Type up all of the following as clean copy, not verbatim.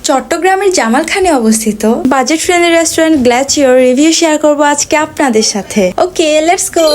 চট্টগ্রামের জামালখানে অবস্থিত বাজেট ফ্রেন্ডলি রেস্টুরেন্ট গ্ল্যাচিওর রিভিউ শেয়ার করব আজকে আপনাদের সাথে। Okay, let's go.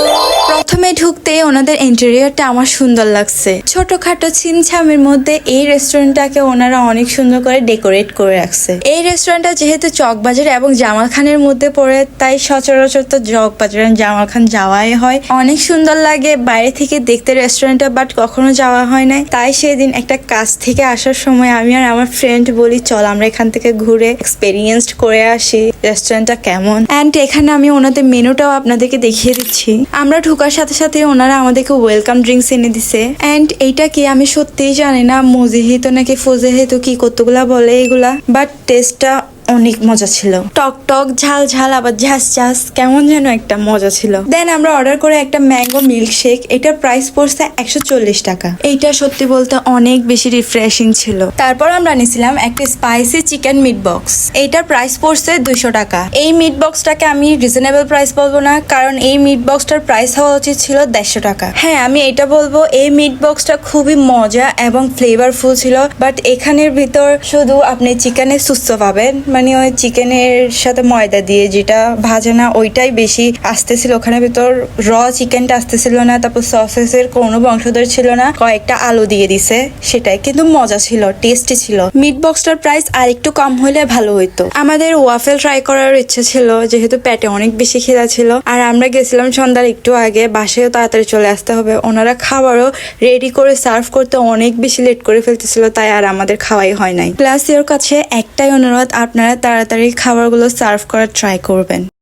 প্রথমে ঢুকতে ওনাদের ইন্টেরিয়রটা আমার সুন্দর লাগছে। ছোটখাটো ছিমছামের মধ্যে এই রেস্টুরেন্টটাকে ওনারা অনেক সুন্দর করে ডেকোরেট করে রাখছে। এই রেস্টুরেন্টটা যেহেতু চকবাজার এবং জামালখানের মধ্যে পড়ে, তাই সচরাচর তো চকবাজার জামালখান যাওয়াই হয়। অনেক সুন্দর লাগে বাইরে থেকে দেখতে রেস্টুরেন্টটা, বাট কখনো যাওয়া হয় নাই। তাই সেদিন একটা কাজ থেকে আসার সময় আমি আর আমার ফ্রেন্ড বলি, চল আমরা এখান থেকে ঘুরে এক্সপেরিয়েন্স করে আসি রেস্টুরেন্টটা কেমন। এন্ড এখানে আমি ওনাদের মেনুটাও আপনাদেরকে দেখিয়ে দিচ্ছি। আমরা ঢোকার সাথে সাথে ওনারা আমাদেরকে ওয়েলকাম ড্রিঙ্কস এনে দিছে। এন্ড এইটা কি আমি সত্যিই জানি না, মজিহিতো নাকি ফুজেহিতো কি কতগুলা বলে এগুলা, বাট টেস্টটা অনেক মজা ছিল। টক টক ঝাল ঝাল আবার ঝাঁস ঝাঁস কেমন যেন একটা মজা ছিল। দেন আমরা অর্ডার করে একটা ম্যাঙ্গো মিল্কশেক, এটার প্রাইস পড়ছে 140 টাকা। এইটা সত্যি বলতে অনেক বেশি রিফ্রেশিং ছিল। তারপর আমরা নিয়েছিলাম একটা স্পাইসি চিকেন মিট বক্স, এইটার প্রাইস পড়ছে 200 টাকা। এই মিট বক্সটাকে আমি রিজনেবল প্রাইস বলবো না, কারণ এই মিট বক্সটার প্রাইস হওয়া উচিত ছিল 150 টাকা। হ্যাঁ, আমি এটা বলবো এই মিট বক্সটা খুবই মজা এবং ফ্লেভারফুল ছিল, বাট এখানের ভিতর শুধু আপনি চিকেনের সুস্থ পাবেন, মানে ওই চিকেনের সাথে ময়দা দিয়ে যেটা ভাজে না ওইটাই বেশি আসতেছিল ওখানে ভিতর। র চিকেনটা আসতেছিল না, তারপর সসেসের কোনো বংশধর ছিল না, কয়েকটা আলু দিয়ে দিছে, সেটাই কিন্তু মজা ছিল, টেস্টি ছিল। মিট বক্সটার প্রাইস আর একটু কম হলে ভালো হইতো। আমাদের ওয়াফেল ট্রাই করার ইচ্ছে ছিল, যেহেতু পেটে অনেক বেশি খিদা ছিল, আর আমরা গেছিলাম সন্ধ্যার একটু আগে, বাসায়ও তাড়াতাড়ি চলে আসতে হবে। ওনারা খাবারও রেডি করে সার্ভ করতে অনেক বেশি লেট করে ফেলতেছিল, তাই আর আমাদের খাওয়াই হয় নাই। প্লাস এর কাছে একটাই অনুরোধ, আপনারা তাড়াতাড়ি খাবারগুলো সার্ভ করার ট্রাই করবেন।